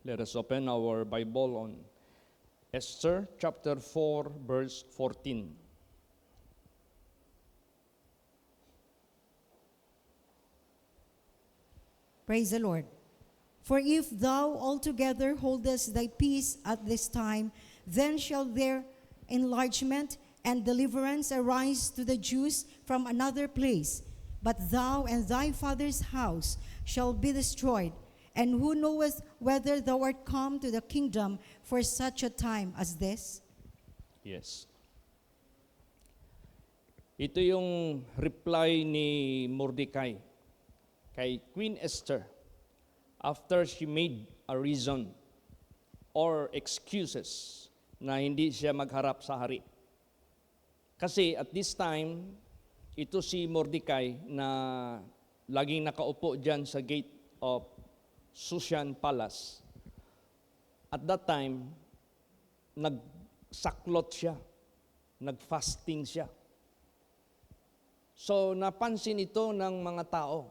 Let us open our Bible on Esther chapter 4, verse 14. Praise the Lord. For if thou altogether holdest thy peace at this time, then shall there enlargement and deliverance arise to the Jews from another place. But thou and thy father's house shall be destroyed. And who knoweth whether thou art come to the kingdom for such a time as this? Yes. Ito yung reply ni Mordecai kay Queen Esther after she made a reason or excuses na hindi siya magharap sa hari. Kasi at this time, ito si Mordecai na laging nakaupo dyan sa gate of Shushan Palace. At that time, nagsaklot siya, nagfasting siya. So napansin ito ng mga tao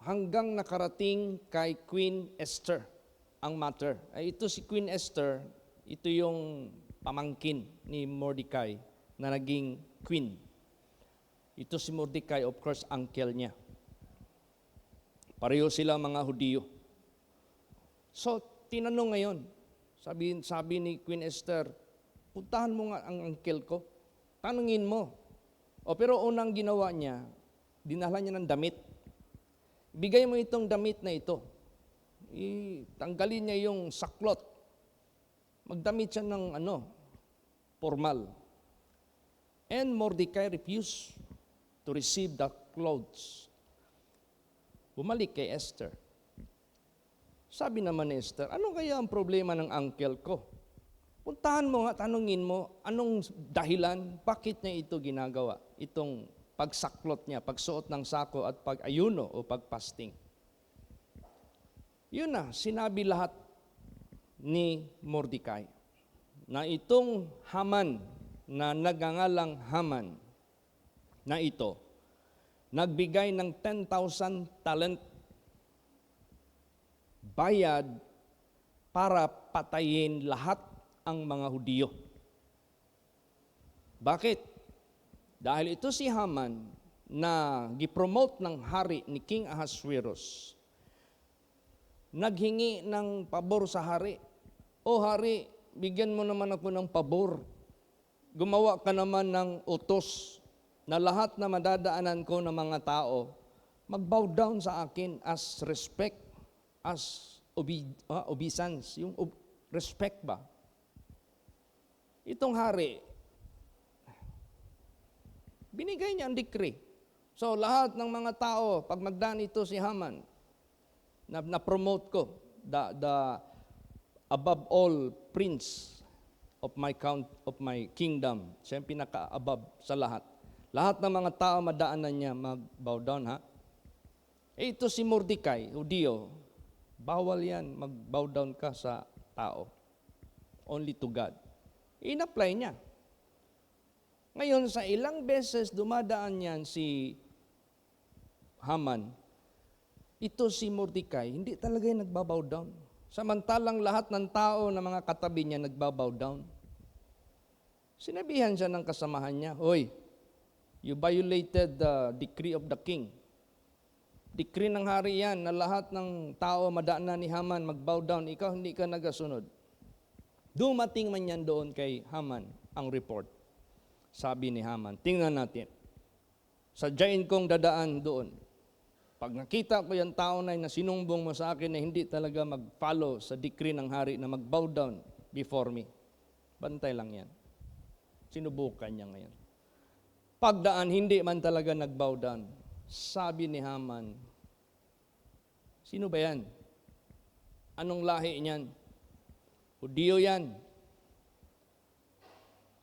hanggang nakarating kay Queen Esther ang matter. Ay, ito si Queen Esther, ito yung pamangkin ni Mordecai na naging queen. Ito si Mordecai, of course, uncle niya. Pareho sila mga Hudiyo. So, tinanong ngayon, sabi ni Queen Esther, puntahan mo nga ang uncle ko, tanungin mo. Pero unang ginawa niya, dinala niya ng damit. Bigay mo itong damit na ito. Tanggalin niya yung saklot. Magdamit siya ng formal. And Mordecai refused to receive the clothes. Bumalik kay Esther. Sabi naman ni Esther, ano kaya ang problema ng uncle ko? Puntahan mo nga, tanungin mo, anong dahilan, bakit niya ito ginagawa? Itong pagsaklot niya, pagsuot ng sako at pag-ayuno o pagpasting. Yun na, sinabi lahat ni Mordecai na itong Haman na nagangalang Haman na ito, nagbigay ng 10,000 talent bayad para patayin lahat ang mga Hudiyo. Bakit? Dahil ito si Haman na gipromote ng hari ni King Ahasuerus, naghingi ng pabor sa hari. O hari, bigyan mo naman ako ng pabor. Gumawa ka naman ng utos na lahat na madadaanan ko ng mga tao, mag-bow down sa akin as respect, as obeisance, yung respect ba? Itong hari, binigay niya ang decree. So lahat ng mga tao, pag magdaan ito si Haman, na-promote ko, the above all prince of my kingdom, siya yung pinaka-above sa lahat. Lahat ng mga tao madaanan niya mag-bow down, ha? Ito si Mordecai, Hudiyo, bawal yan, mag-bow down ka sa tao. Only to God. In-apply niya. Ngayon, sa ilang beses dumadaan yan si Haman, ito si Mordecai, hindi talaga yung nagbabow down. Samantalang lahat ng tao na mga katabi niya nagbabow down. Sinabihan siya ng kasamahan niya, "Hoy, you violated the decree of the king." Decree ng hari yan na lahat ng tao madaanan ni Haman mag-bow down, ikaw hindi ka nagasunod. Dumating man yan doon kay Haman ang report. Sabi ni Haman, tingnan natin. Sadyain kong dadaan doon. Pag nakita ko yung tao na sinumbong mo sa akin na hindi talaga mag-follow sa decree ng hari na mag-bow down before me. Bantay lang yan. Sinubukan niya ngayon. Pagdaan, hindi man talaga nag-bow down. Sabi ni Haman, sino ba yan? Anong lahi niyan? Hudiyo yan.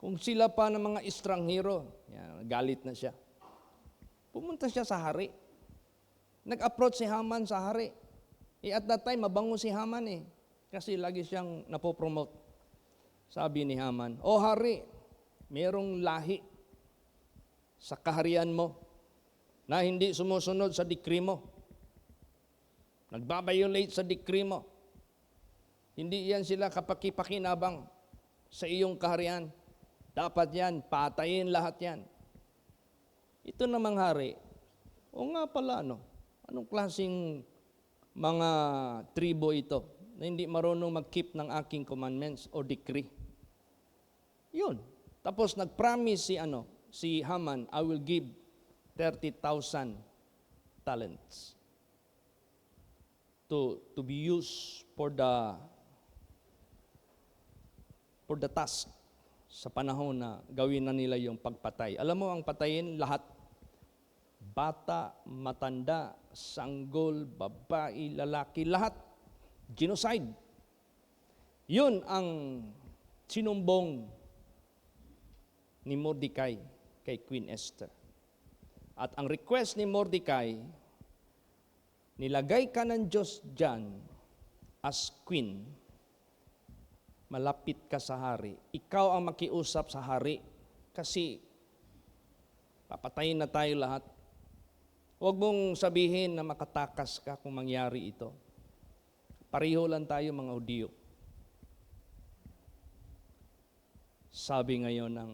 Kung sila pa ng mga estranghero, yan, galit na siya. Pumunta siya sa hari. Nag-approach si Haman sa hari. At that time, mabango si Haman kasi lagi siyang napopromote. Sabi ni Haman, "O hari, mayroong lahi sa kaharian mo na hindi sumusunod sa decree mo. Nagbabiolate sa decree mo. Hindi yan sila kapakipakinabang sa iyong kaharian. Dapat yan, patayin lahat yan. Ito namang hari, o nga pala, anong klaseng mga tribo ito na hindi marunong mag-keep ng aking commandments o decree? Yun. Tapos nag-promise si Haman, I will give 30,000 talents to be used for the task sa panahon na gawin na nila yung pagpatay. Alam mo, ang patayin lahat, bata, matanda, sanggol, babae, lalaki, lahat, genocide. Yun ang sinumbong ni Mordecai kay Queen Esther. At ang request ni Mordecai, nilagay ka ng Diyos dyan as queen, malapit ka sa hari. Ikaw ang makiusap sa hari kasi papatayin na tayo lahat. Huwag mong sabihin na makatakas ka kung mangyari ito. Pareho lang tayo mga Hudyo. Sabi ngayon ng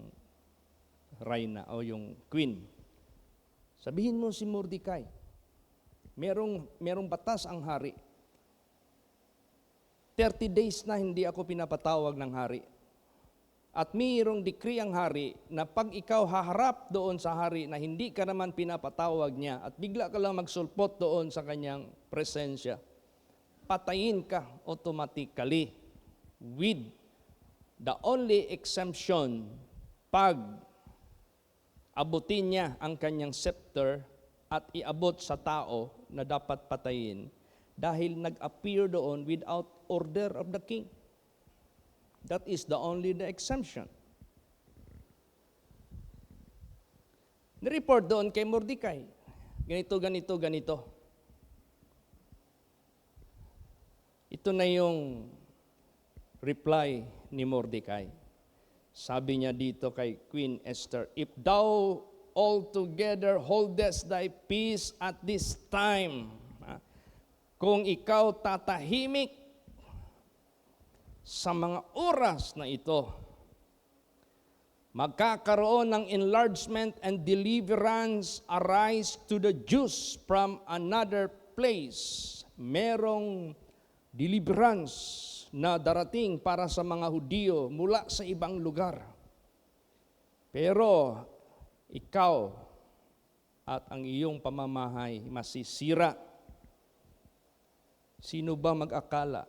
Reyna o yung queen, sabihin mo si Mordecai, merong batas ang hari. 30 days na hindi ako pinapatawag ng hari. At mayroong decree ang hari na pag ikaw haharap doon sa hari na hindi ka naman pinapatawag niya at bigla ka lang magsulpot doon sa kanyang presensya, patayin ka automatically with the only exemption pag abutin niya ang kanyang scepter at iabot sa tao na dapat patayin dahil nag-appear doon without order of the king. That is the only the exemption. Nireport doon kay Mordecai, ganito. Ito na yung reply ni Mordecai. Sabi niya dito kay Queen Esther, if thou altogether holdest thy peace at this time, kung ikaw tatahimik sa mga oras na ito, magkakaroon ng enlargement and deliverance arise to the Jews from another place. Merong deliverance na darating para sa mga Hudyo mula sa ibang lugar. Pero ikaw at ang iyong pamamahay masisira. Sino ba mag-akala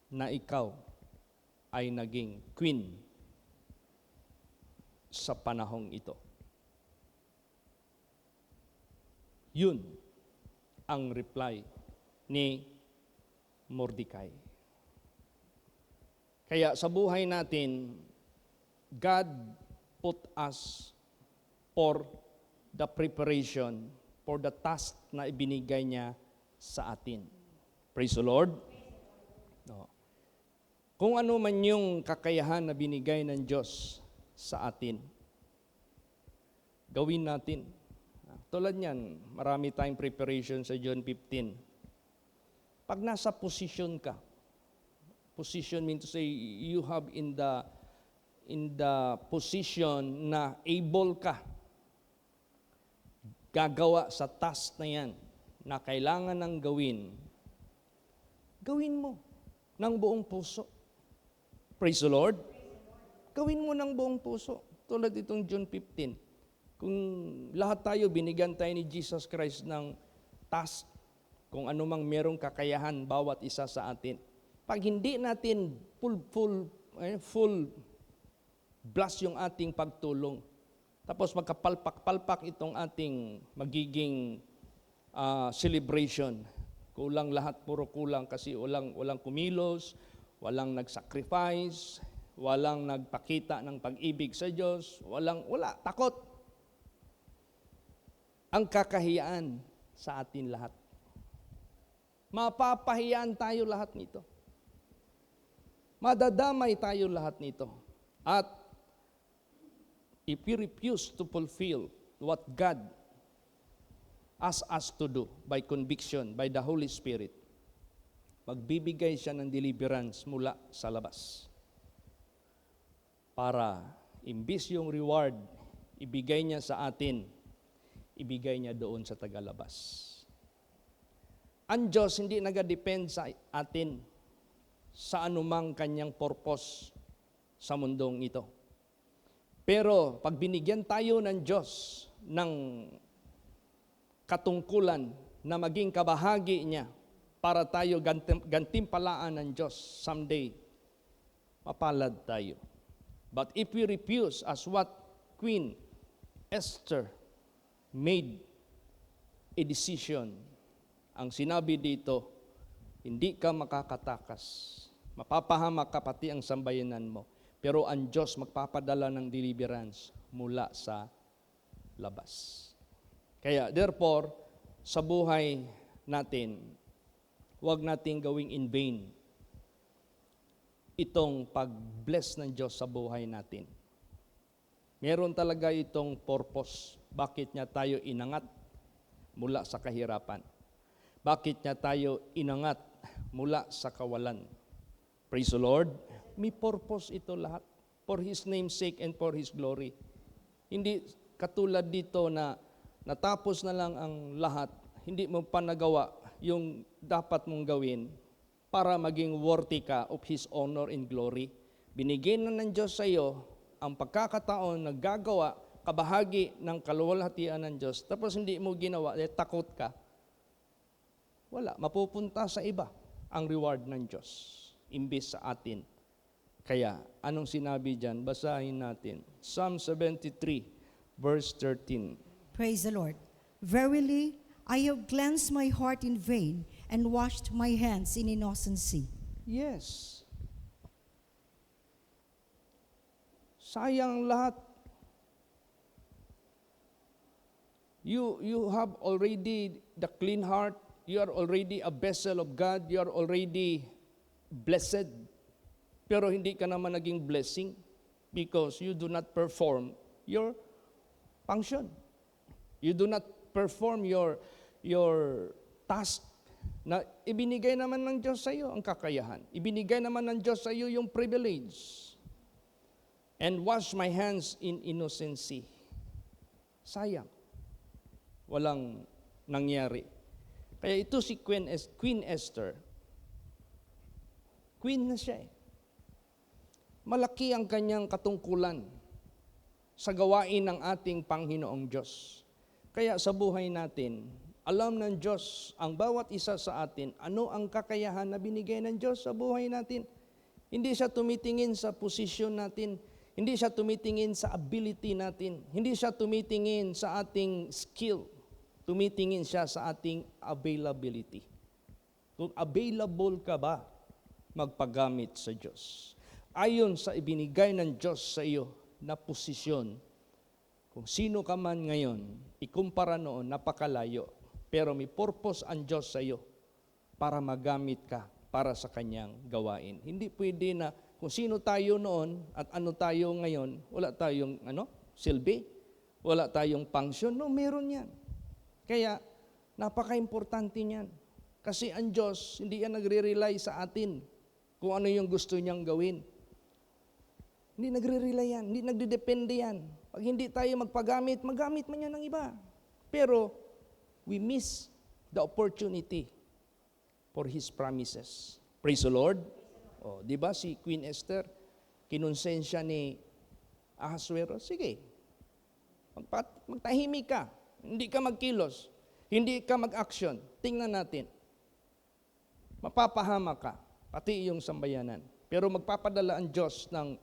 na ikaw ay naging queen sa panahong ito? Yun ang reply ni Mordecai. Kaya sa buhay natin, God put us for the preparation for the task na ibinigay niya sa atin. Praise the Lord. No. Kung ano man yung kakayahan na binigay ng Diyos sa atin, gawin natin. Tulad niyan, marami tayong preparation sa John 15. Pag nasa position ka, position means to say you have in the position na able ka gagawa sa task na yan na kailangan ng gawin mo ng buong puso. Praise the Lord. Gawin mo ng buong puso. Tulad itong John 15. Kung lahat tayo, binigyan tayo ni Jesus Christ ng task, kung anumang merong kakayahan bawat isa sa atin. Pag hindi natin full blast yung ating pagtulong, tapos magkapalpak-palpak itong ating magiging celebration, kulang lahat, puro kulang kasi walang kumilos, walang nag-sacrifice, walang nagpakita ng pag-ibig sa Diyos, wala, takot. Ang kakahiyaan sa atin lahat. Mapapahiyaan tayo lahat nito. Madadamay tayo lahat nito. At if we refuse to fulfill what God asks us to do by conviction, by the Holy Spirit, magbibigay siya ng deliverance mula sa labas. Para imbis yung reward, ibigay niya sa atin, ibigay niya doon sa tagalabas. Ang Diyos hindi nagadepend sa atin sa anumang kanyang purpose sa mundong ito. Pero pag binigyan tayo ng Diyos ng katungkulan na maging kabahagi niya para tayo gantimpalaan ng Diyos someday, mapalad tayo. But if we refuse, as what Queen Esther made a decision, ang sinabi dito, hindi ka makakatakas. Mapapahamak ka pati ang sambayanan mo. Pero ang Diyos magpapadala ng deliverance mula sa labas. Kaya therefore, sa buhay natin, huwag nating gawing in vain itong pag-bless ng Diyos sa buhay natin. Meron talaga itong purpose. Bakit niya tayo inangat mula sa kahirapan? Bakit niya tayo inangat mula sa kawalan? Praise the Lord. May purpose ito lahat. For His name's sake and for His glory. Hindi katulad dito na natapos na lang ang lahat, hindi mo pa nagawa yung dapat mong gawin para maging worthy ka of His honor and glory. Binigyan na ng Diyos sa iyo ang pagkakataon na gagawa, kabahagi ng kaluwalhatian ng Diyos, tapos hindi mo ginawa, takot ka. Wala, mapupunta sa iba ang reward ng Diyos, imbis sa atin. Kaya, anong sinabi dyan? Basahin natin. Psalm 73, verse 13. Praise the Lord. Verily, I have cleansed my heart in vain and washed my hands in innocency. Yes. Sayang lahat. You have already the clean heart. You are already a vessel of God. You are already blessed. Pero hindi ka naman naging blessing because you do not perform your function. You do not perform your task na ibinigay naman ng Diyos sa iyo ang kakayahan. Ibinigay naman ng Diyos sa iyo yung privilege. And wash my hands in innocency. Sayang. Walang nangyari. Kaya ito si Queen Esther. Queen na siya eh. Malaki ang kanyang katungkulan sa gawain ng ating Panginoong Diyos. Kaya sa buhay natin, alam ng Diyos ang bawat isa sa atin, ano ang kakayahan na binigay ng Diyos sa buhay natin. Hindi siya tumitingin sa posisyon natin, hindi siya tumitingin sa ability natin, hindi siya tumitingin sa ating skill, tumitingin siya sa ating availability. Kung available ka ba magpagamit sa Diyos. Ayon sa ibinigay ng Diyos sa iyo na posisyon, kung sino ka man ngayon, ikumpara noon, napakalayo. Pero may purpose ang Diyos sa iyo para magamit ka para sa Kanyang gawain. Hindi pwede na kung sino tayo noon at ano tayo ngayon, wala tayong silbi, wala tayong function. No, meron yan. Kaya, napaka-importante niyan. Kasi ang Diyos, hindi yan nagre-rely sa atin kung ano yung gusto niyang gawin. Hindi nagre-rely yan, hindi nagdedepende yan. Pag hindi tayo magpagamit, magamit man yan ng iba. Pero, we miss the opportunity for His promises. Praise the Lord. O, di ba si Queen Esther, kinonsensya ni Ahasuerus, sige, magtahimik ka, hindi ka magkilos, hindi ka mag-action. Tingnan natin. Mapapahama ka, pati yung sambayanan. Pero magpapadala ang Diyos ng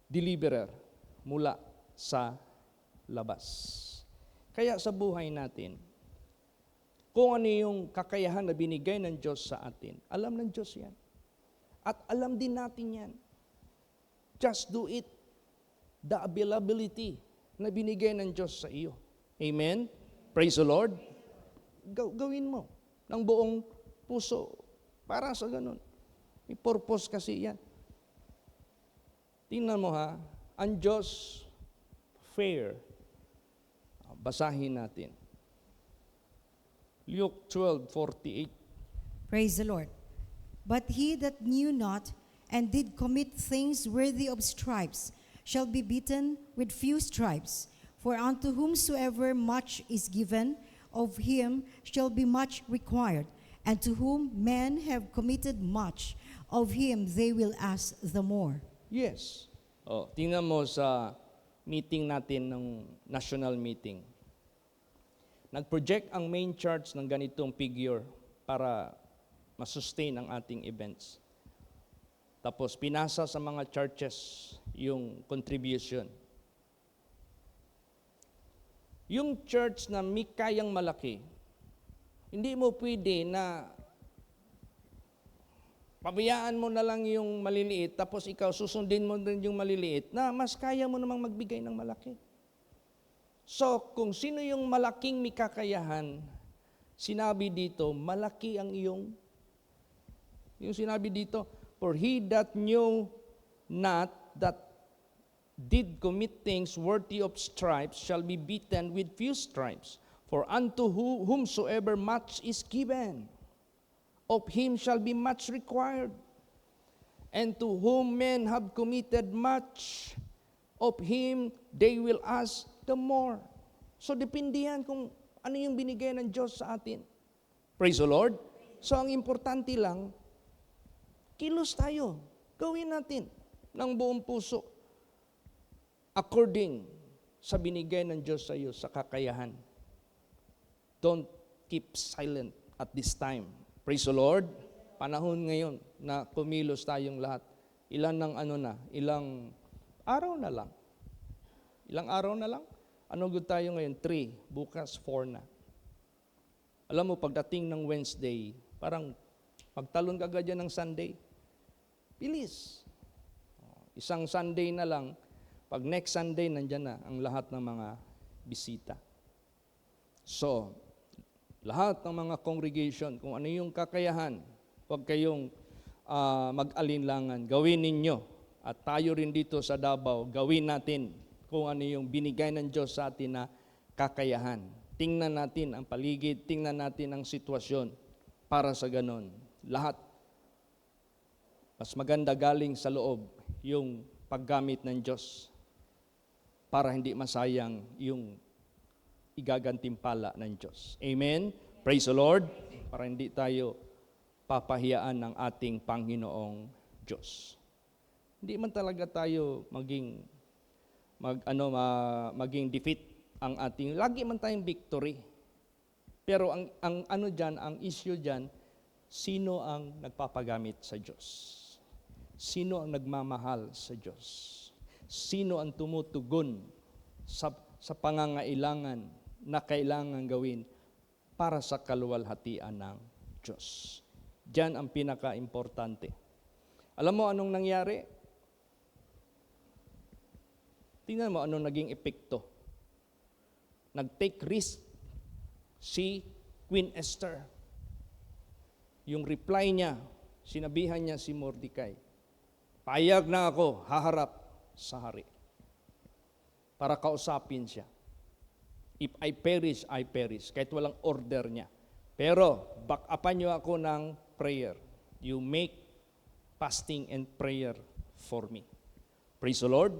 deliverer mula sa labas. Kaya sa buhay natin, kung ano yung kakayahan na binigay ng Diyos sa atin, alam ng Diyos yan. At alam din natin yan. Just do it. The availability na binigay ng Diyos sa iyo. Amen? Praise the Lord. Gawin mo ng buong puso para sa ganun. May purpose kasi yan. Tingnan mo ha, ang Diyos fair. Basahin natin. Luke 12:48. Praise the Lord. But he that knew not, and did commit things worthy of stripes, shall be beaten with few stripes. For unto whomsoever much is given, of him shall be much required. And to whom men have committed much, of him they will ask the more. Yes. Tingnan mo sa meeting natin ng national meeting. Nag-project ang main church ng ganitong figure para masustain ang ating events. Tapos pinasa sa mga churches yung contribution. Yung church na may kayang malaki, hindi mo pwede na pabayaan mo na lang yung maliliit, tapos ikaw susundin mo din yung maliliit na mas kaya mo namang magbigay ng malaki. So, kung sino yung malaking may kakayahan, sinabi dito, malaki ang yung sinabi dito, for he that knew not that did commit things worthy of stripes shall be beaten with few stripes. For unto whomsoever much is given, of him shall be much required. And to whom men have committed much, of him they will ask the more. So depende yan kung ano yung binigay ng Diyos sa atin. Praise the Lord. So ang importante lang, kilos tayo. Gawin natin ng buong puso. According sa binigay ng Diyos sa iyo sa kakayahan. Don't keep silent at this time. Praise the Lord. Panahon ngayon na kumilos tayong lahat. Ilang araw na lang. Ilang araw na lang? Ano good tayo ngayon? 3. Bukas 4 na. Alam mo, pagdating ng Wednesday, parang pagtalon ka agad yan ng Sunday. Bilis. Isang Sunday na lang, pag next Sunday, nandyan na ang lahat ng mga bisita. So, lahat ng mga congregation, kung ano yung kakayahan, huwag kayong mag-alinlangan. Gawin ninyo. At tayo rin dito sa Davao, gawin natin kung ano yung binigay ng Diyos sa atin na kakayahan. Tingnan natin ang paligid, tingnan natin ang sitwasyon para sa ganon. Lahat. Mas maganda galing sa loob yung paggamit ng Diyos para hindi masayang yung igagantimpala ng Diyos. Amen? Praise the Lord. Para hindi tayo papahiyaan ng ating Panginoong Diyos. Hindi man talaga tayo maging defeat ang ating, lagi man tayong victory. Pero ang issue diyan, sino ang nagpapagamit sa Diyos? Sino ang nagmamahal sa Diyos? Sino ang tumutugon sa pangangailangan na kailangan gawin para sa kaluwalhatian ng Diyos? Diyan ang pinaka-importante. Alam mo anong nangyari? Tingnan mo anong naging epekto. Nag-take risk si Queen Esther. Yung reply niya, sinabihan niya si Mordecai, payag na ako, haharap sa hari. Para kausapin siya. If I perish, I perish. Kahit walang order niya. Pero, back-upan niyo ako ng prayer. You make fasting and prayer for me. Praise the Lord.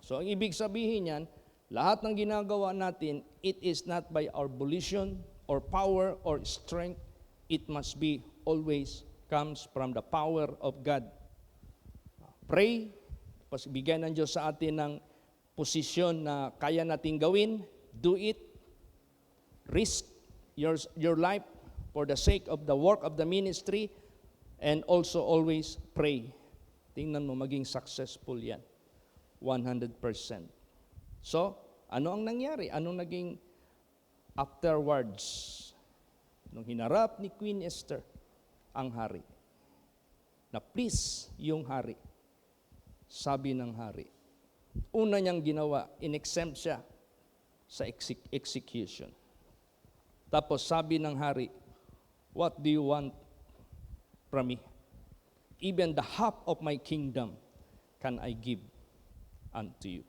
So, ang ibig sabihin niyan, lahat ng ginagawa natin, it is not by our volition or power or strength. It must be always comes from the power of God. Pray, tapos bigyan ng Diyos sa atin ng posisyon na kaya nating gawin. Do it. Risk your life for the sake of the work of the ministry, and also always pray. Tingnan mo, maging successful yan. 100%. So, ano ang nangyari? Anong naging afterwards? Nung hinarap ni Queen Esther ang hari, na please yung hari, sabi ng hari, una niyang ginawa, in-exempt siya sa execution. Tapos sabi ng hari, what do you want from me? Even the half of my kingdom can I give unto you.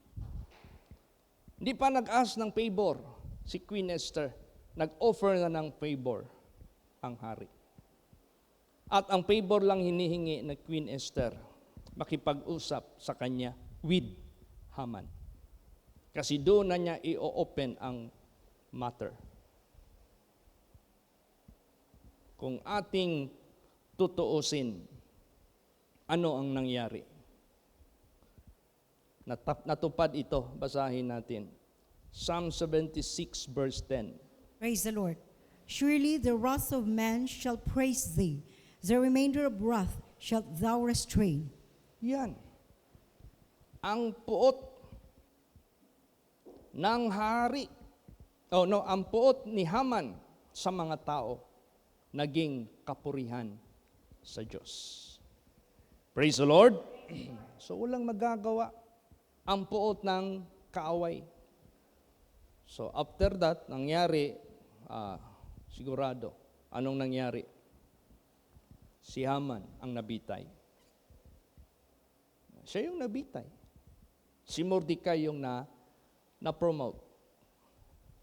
Hindi pa nag-ask ng favor si Queen Esther, nag-offer na ng favor ang hari. At ang favor lang hinihingi na Queen Esther, makipag-usap sa kanya with Haman. Kasi doon na niya i-open ang matter. Kung ating tutuusin, ano ang nangyari? Natupad ito, basahin natin. Psalm 76 verse 10. Praise the Lord. Surely the wrath of man shall praise thee. The remainder of wrath shalt thou restrain. Yan. Ang puot ng hari, ang puot ni Haman sa mga tao, naging kapurihan sa Diyos. Praise the Lord. So walang magagawa ang puot ng kaaway. So after that, nangyari, sigurado, anong nangyari? Si Haman ang nabitay. Siya yung nabitay. Si Mordecai yung na-promote.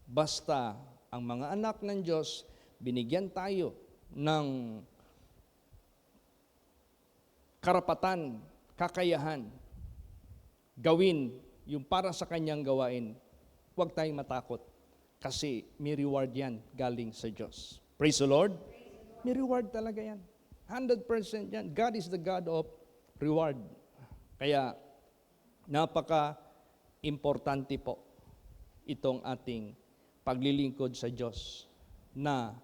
Basta ang mga anak ng Diyos, binigyan tayo ng karapatan, kakayahan, gawin yung para sa kanyang gawain. Huwag tayong matakot kasi may reward yan galing sa Diyos. Praise the Lord. May reward talaga yan. 100% yan. God is the God of reward. Kaya napaka-importante po itong ating paglilingkod sa Diyos na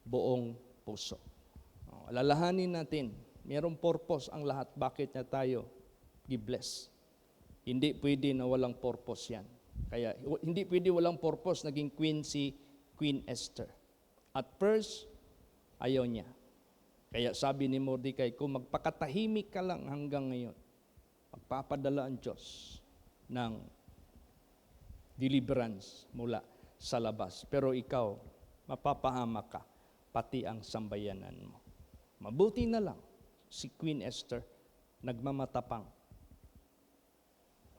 buong puso. Alalahanin natin, mayroong purpose ang lahat. Bakit niya tayo i-bless? Hindi pwede na walang purpose yan. Kaya hindi pwede walang purpose naging queen si Queen Esther. At first, ayaw niya. Kaya sabi ni Mordecai, kung magpakatahimik ka lang hanggang ngayon, magpapadala ang Diyos ng deliverance mula sa labas. Pero ikaw, mapapahamak ka, pati ang sambayanan mo. Mabuti na lang, si Queen Esther, nagmamatapang.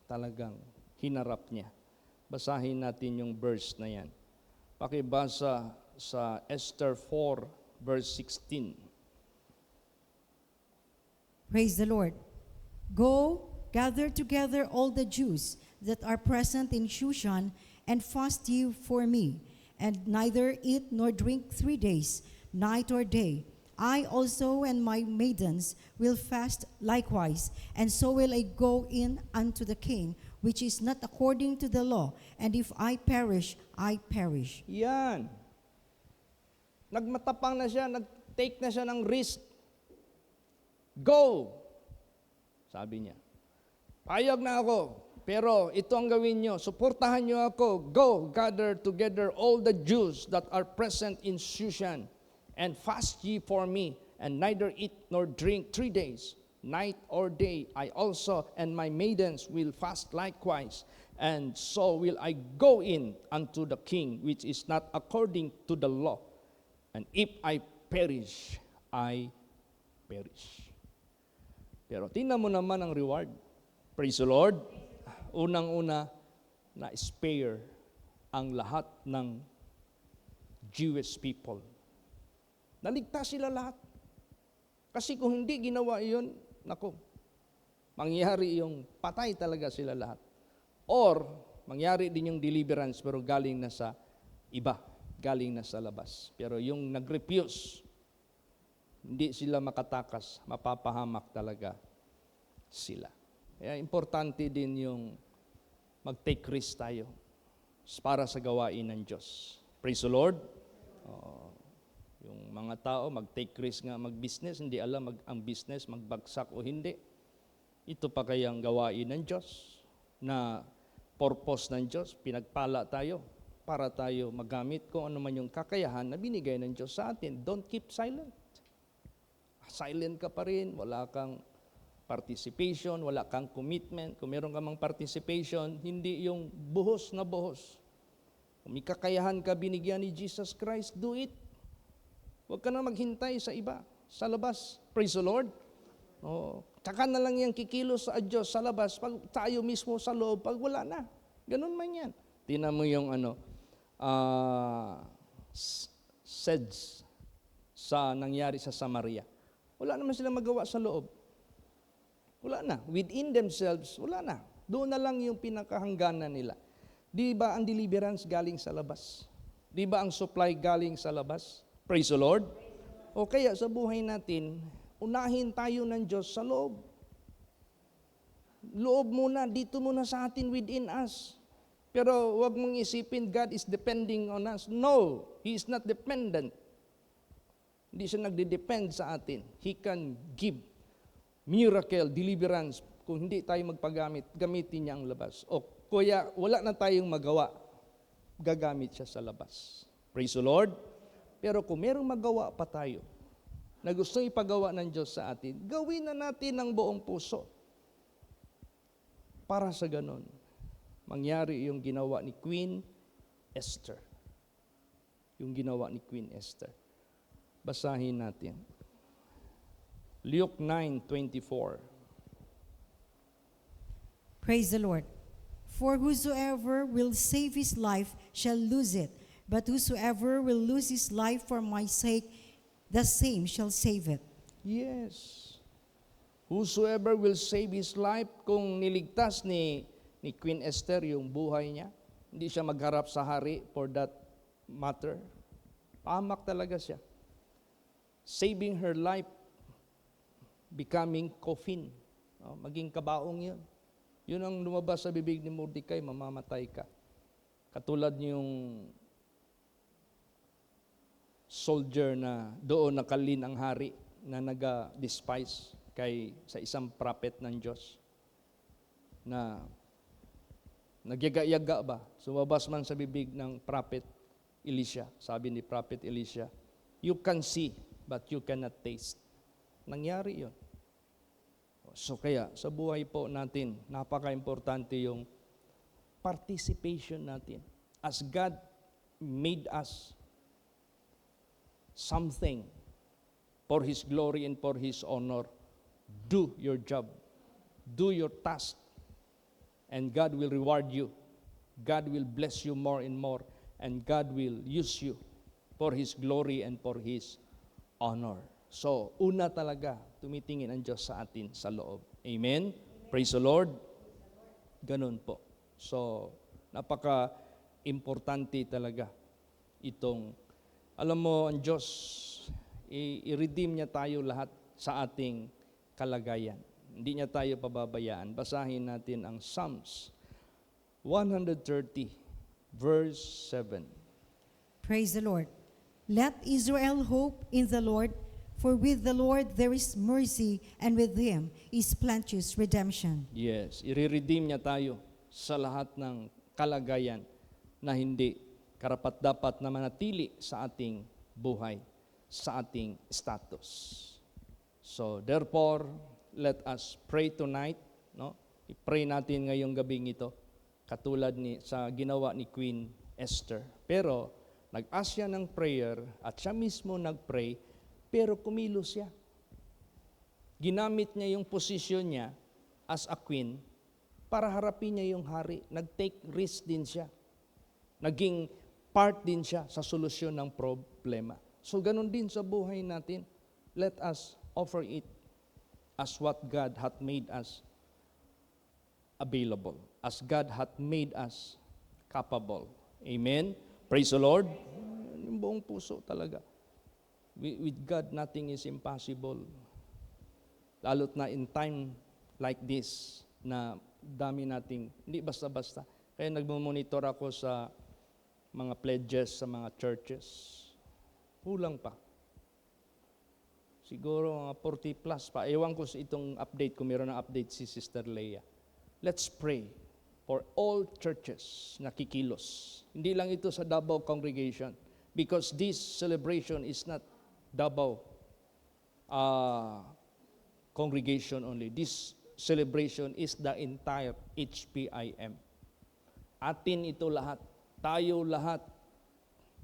Talagang hinarap niya. Basahin natin yung verse na yan. Pakibasa sa Esther 4, verse 16. Praise the Lord. Go, gather together all the Jews that are present in Shushan, and fast ye for me, and neither eat nor drink 3 days, night or day. I also and my maidens will fast likewise, and so will I go in unto the king, which is not according to the law, and if I perish, I perish. Yan. Nagmatapang na siya, nag-take na siya ng risk. Go! Sabi niya. Payag na ako, pero ito ang gawin nyo. Suportahan nyo ako. Go, gather together all the Jews that are present in Shushan, and fast ye for me, and neither eat nor drink 3 days, night or day. I also and my maidens will fast likewise, and so will I go in unto the king, which is not according to the law. And if I perish, I perish. Pero tingnan mo naman ang reward. Praise the Lord. Unang-una, na-spare ang lahat ng Jewish people. Naligtas sila lahat. Kasi kung hindi ginawa iyon, nako, mangyari yung patay talaga sila lahat. Or, mangyari din yung deliverance pero galing na sa iba, galing na sa labas. Pero yung nag-refuse, hindi sila makatakas, mapapahamak talaga sila. Kaya importante din yung mag-take risk tayo para sa gawain ng Diyos. Praise the Lord. Yung mga tao mag-take risk nga mag-business, hindi alam ang business magbagsak o hindi. Ito pa kayang gawain ng Diyos na purpose ng Diyos, pinagpala tayo para tayo magamit kung ano man yung kakayahan na binigay ng Diyos sa atin. Don't keep silent. Silent ka pa rin, wala kang participation, wala kang commitment. Kung meron ka mang participation, hindi yung buhos na buhos. Kung may kakayahan ka binigyan ni Jesus Christ, do it. Huwag ka na maghintay sa iba, sa labas. Praise the Lord. Tsaka na lang yung kikilos sa Diyos sa labas, pag tayo mismo sa loob, pag wala na. Ganun man yan. Tingnan mo yung sa nangyari sa Samaria. Wala naman silang magawa sa loob. Wala na. Within themselves, wala na. Doon na lang yung pinakahangganan nila. Di ba ang deliverance galing sa labas? Di ba ang supply galing sa labas? Praise the Lord. O kaya sa buhay natin, unahin tayo ng Diyos sa loob. Loob muna, dito muna sa atin within us. Pero wag mong isipin God is depending on us. No, He is not dependent. Hindi siya nagde-depend sa atin. He can give miracle, deliverance. Kung hindi tayo magpagamit, gamitin niya ang labas. O kaya wala na tayong magawa, gagamit siya sa labas. Praise the Lord. Pero kung merong magawa pa tayo, na gusto ipagawa ng Diyos sa atin, gawin na natin ng buong puso. Para sa ganon, mangyari yung ginawa ni Queen Esther. Yung ginawa ni Queen Esther. Basahin natin. Luke 9:24. Praise the Lord. For whosoever will save his life shall lose it, but whosoever will lose his life for my sake, the same shall save it. Yes. Whosoever will save his life, kung niligtas ni Queen Esther yung buhay niya, hindi siya magharap sa hari for that matter. Pahamak talaga siya. Saving her life, becoming coffin. Maging kabaong yun. Yun ang lumabas sa bibig ni Mordecai, mamamatay ka. Katulad yung soldier na doon nakalin ang hari na nag-despise sa isang prophet ng Diyos na nagyaga-yaga ba? Sumabas man sa bibig ng prophet Elisha. Sabi ni prophet Elisha, you can see but you cannot taste. Nangyari yun. So kaya sa buhay po natin, napaka-importante yung participation natin. As God made us something for His glory and for His honor, do your job. Do your task. And God will reward you. God will bless you more and more. And God will use you for His glory and for His honor. So, una talaga, tumitingin ang Diyos sa atin sa loob. Amen? Praise the Lord. Ganun po. So, napaka-importante talaga itong, alam mo, ang Diyos, i-redeem niya tayo lahat sa ating kalagayan. Hindi niya tayo pababayaan. Basahin natin ang Psalms 130, verse 7. Praise the Lord. Let Israel hope in the Lord, for with the Lord there is mercy, and with Him is plenteous redemption. Yes, i-redeem niya tayo sa lahat ng kalagayan na hindi karapat-dapat na manatili sa ating buhay, sa ating status. So, therefore, let us pray tonight. No? I-pray natin ngayong gabing ito, katulad sa ginawa ni Queen Esther. Pero, nag-ask siya ng prayer at siya mismo nag-pray, pero kumilos siya. Ginamit niya yung posisyon niya as a queen para harapin niya yung hari. Nag-take risk din siya. Naging part din siya sa solusyon ng problema. So, ganun din sa buhay natin. Let us offer it as what God hath made us available, as God hath made us capable. Amen? Praise the Lord. Yung buong puso talaga. With God, nothing is impossible. Lalo't na in time like this, na dami nating, hindi basta-basta. Kaya nagmumonitor ako sa mga pledges sa mga churches. Kulang pa. Siguro mga 40 plus pa. Ewan ko sa itong update, kung meron ng update si Sister Leia. Let's pray for all churches na kikilos. Hindi lang ito sa Davao congregation. Because this celebration is not Davao congregation only. This celebration is the entire HPIM. Atin ito lahat. Tayo lahat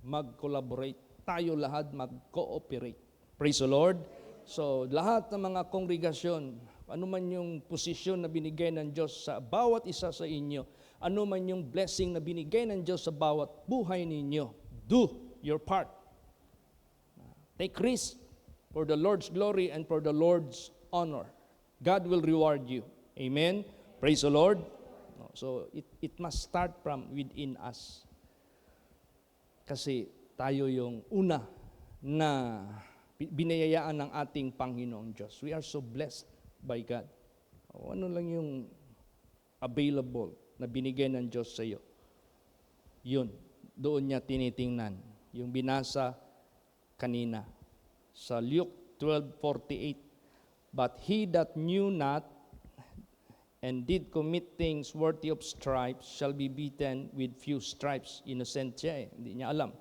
mag-collaborate. Tayo lahat mag-cooperate. Praise the Lord. So, lahat ng mga kongregasyon, ano man yung posisyon na binigay ng Diyos sa bawat isa sa inyo, ano man yung blessing na binigay ng Diyos sa bawat buhay ninyo, do your part. Take risk for the Lord's glory and for the Lord's honor. God will reward you. Amen? Praise the Lord. So, it must start from within us. Kasi tayo yung una na binayayaan ng ating Panginoong Diyos. We are so blessed by God. Ano lang yung available na binigay ng Diyos sa iyo? Yun, doon niya tinitingnan. Yung binasa kanina sa Luke 12:48. But he that knew not and did commit things worthy of stripes shall be beaten with few stripes. Innocent siya hindi niya alam.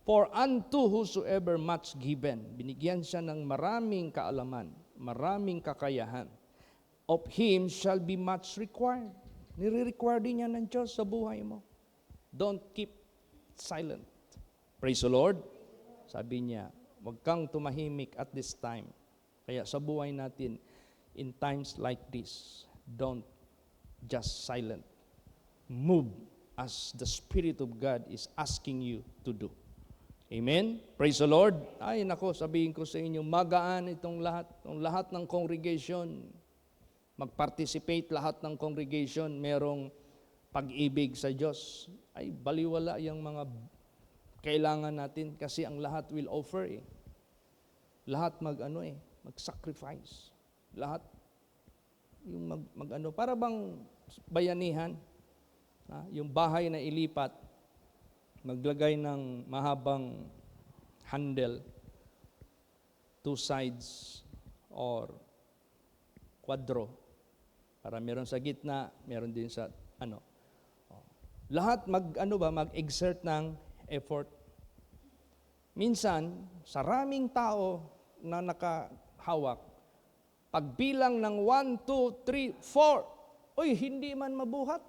For unto whosoever much given, binigyan siya ng maraming kaalaman, maraming kakayahan. Of him shall be much required. Nire-require din niya ng Diyos sa buhay mo. Don't keep silent. Praise the Lord. Sabi niya, huwag kang tumahimik at this time. Kaya sa buhay natin, in times like this, don't just silent. Move as the Spirit of God is asking you to do. Amen? Praise the Lord. Ay nako, sabihin ko sa inyo, magaan itong lahat ng congregation. Mag-participate lahat ng congregation, merong pag-ibig sa Diyos. Ay baliwala yung mga kailangan natin kasi ang lahat will offer Lahat mag-sacrifice. Lahat yung para bang bayanihan, yung bahay na ilipat, maglagay ng mahabang handle, 2 sides or kwadro, para meron sa gitna, meron din sa Lahat mag-exert ng effort. Minsan, sa raming tao na nakahawak, pagbilang ng 1, 2, 3, 4, hindi man mabuhat.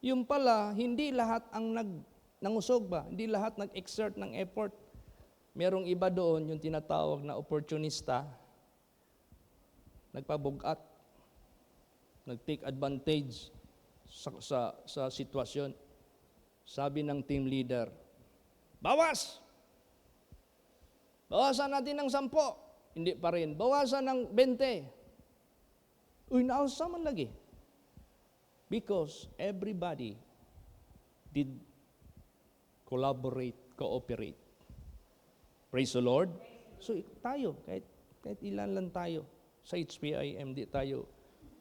Yung pala, hindi lahat ang nangusog ba? Hindi lahat nag-exert ng effort. Merong iba doon, yung tinatawag na opportunista, nagpabugat, nag-take advantage sa sitwasyon. Sabi ng team leader, bawasan natin ng 10. Hindi pa rin. Bawasan ng 20. Naasa man lagi. Because everybody did cooperate. Praise the Lord. So tayo, kahit ilan lang tayo, sa HPIM, di tayo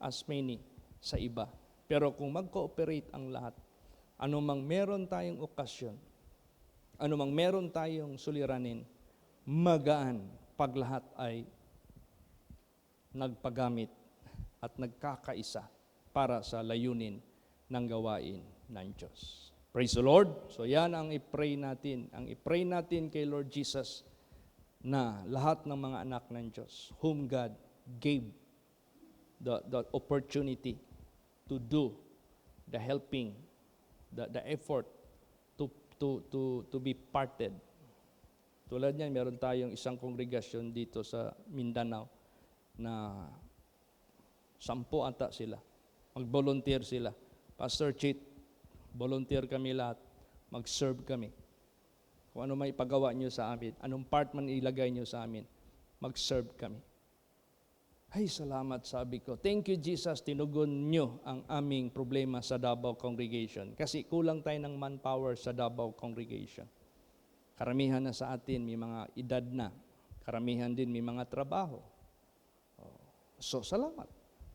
as many sa iba. Pero kung mag-cooperate ang lahat, anumang meron tayong okasyon, anumang meron tayong suliranin, magaan pag lahat ay nagpagamit at nagkakaisa para sa layunin ng gawain ng Diyos. Praise the Lord. So yan ang i-pray natin. Ang i-pray natin kay Lord Jesus na lahat ng mga anak ng Diyos whom God gave the opportunity to do the helping, the effort to be parted. Tulad niyan, meron tayong isang kongregasyon dito sa Mindanao na 10 ata sila. Mag-volunteer sila. Pastor Chit, volunteer kami lahat. Mag-serve kami. Kung ano may ipagawa nyo sa amin, anong part man ilagay nyo sa amin, mag-serve kami. Ay, salamat, sabi ko. Thank you, Jesus, tinugon nyo ang aming problema sa Davao Congregation. Kasi kulang tayo ng manpower sa Davao Congregation. Karamihan na sa atin, may mga edad na. Karamihan din, may mga trabaho. So, salamat.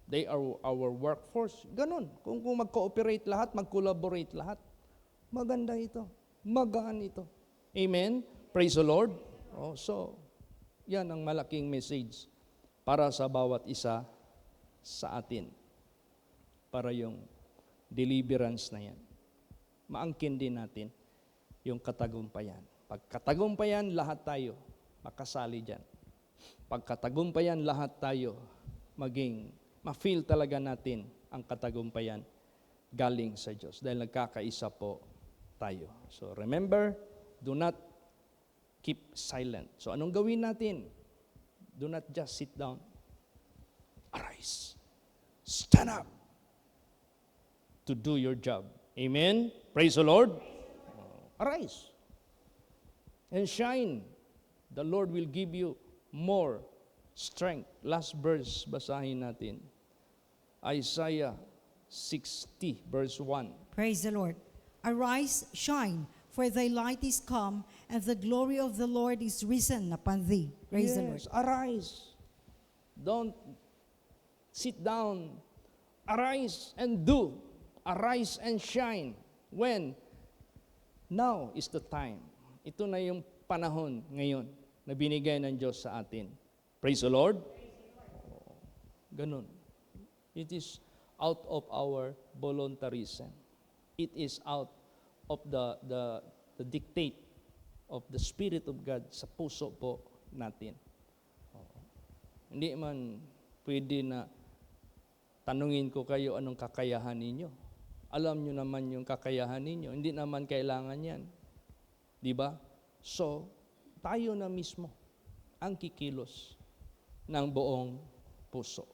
They are our workforce. Ganon. Kung mag-cooperate lahat, mag-collaborate lahat, maganda ito. Magaan ito. Amen? Praise the Lord. So, yan ang malaking message para sa bawat isa sa atin. Para yung deliverance na yan. Maangkin din natin yung katagumpayan. Pag katagumpayan, lahat tayo makasali dyan. Pag katagumpayan, lahat tayo ma-feel talaga natin ang katagumpayan galing sa Diyos. Dahil nagkakaisa po tayo. So remember, do not keep silent. So anong gawin natin? Do not just sit down. Arise. Stand up to do your job. Amen? Praise the Lord. Arise. And shine. The Lord will give you more strength. Last verse, basahin natin. Isaiah 60, verse 1. Praise the Lord. Arise, shine, for thy light is come, and the glory of the Lord is risen upon thee. Praise the Lord. Yes, arise. Don't sit down. Arise and do. Arise and shine. When? Now is the time. Ito na yung panahon ngayon na binigay ng Diyos sa atin. Praise the Lord. Ganun. It is out of our voluntarism. It is out of the dictate of the Spirit of God sa puso po natin. Hindi man pwede na tanungin ko kayo anong kakayahan ninyo. Alam nyo naman yung kakayahan ninyo. Hindi naman kailangan yan. Di ba? So, tayo na mismo ang kikilos ng buong puso.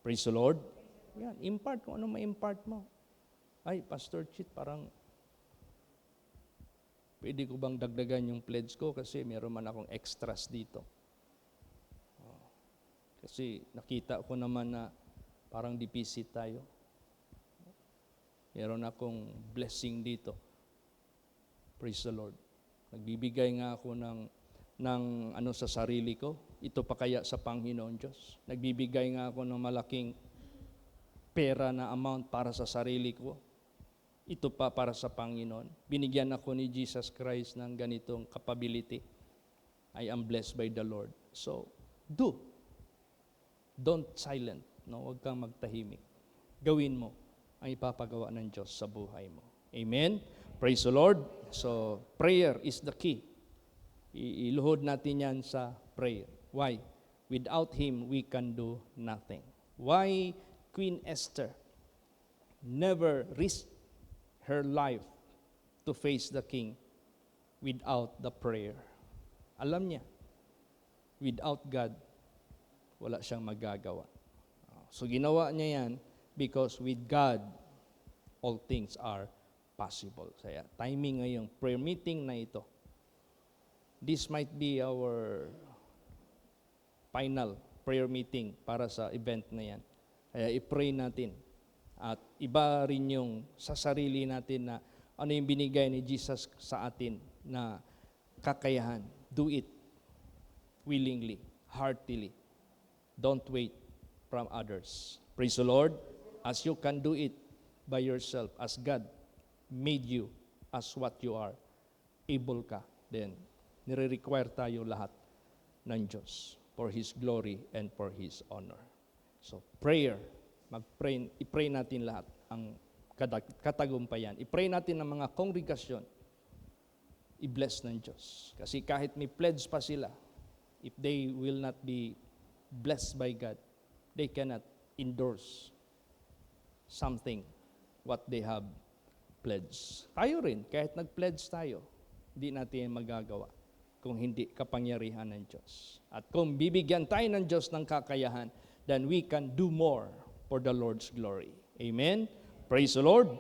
Praise the Lord. Yan, impart kung ano ma-impart mo. Ay, Pastor Chit, parang pwede ko bang dagdagan yung pledge ko kasi meron man akong extras dito. Kasi nakita ko naman na parang deficit tayo. Meron akong blessing dito. Praise the Lord. Nagbibigay nga ako ng ano sa sarili ko. Ito pa kaya sa Panginoon Diyos. Nagbibigay nga ako ng malaking pera na amount para sa sarili ko. Ito pa para sa Panginoon. Binigyan ako ni Jesus Christ ng ganitong capability. I am blessed by the Lord. So, do. Don't silent. No? Huwag kang magtahimik. Gawin mo ang ipapagawa ng Diyos sa buhay mo. Amen? Praise the Lord. So, prayer is the key. Iluhod natin yan sa prayer. Why? Without Him, we can do nothing. Why Queen Esther never risked her life to face the king without the prayer? Alam niya, without God, wala siyang magagawa. So ginawa niya yan because with God, all things are possible. Kaya timing ngayong prayer meeting na ito. This might be our final prayer meeting para sa event na yan. Kaya i-pray natin. At iba rin yung sa sarili natin na ano yung binigay ni Jesus sa atin na kakayahan. Do it willingly, heartily. Don't wait from others. Praise the Lord. As you can do it by yourself, as God made you as what you are, able ka, then nire-require tayo lahat ng Diyos for His glory and for His honor. So prayer, i-pray natin lahat ang katagumpayan. I-pray natin ang mga kongregasyon, i-bless ng Diyos. Kasi kahit may pledge pa sila, if they will not be blessed by God, they cannot endorse something what they have pledged. Tayo rin, kahit nag-pledge tayo, hindi natin magagawa kung hindi kapangyarihan ng Diyos. At kung bibigyan tayo ng Diyos ng kakayahan, then we can do more for the Lord's glory. Amen? Praise the Lord.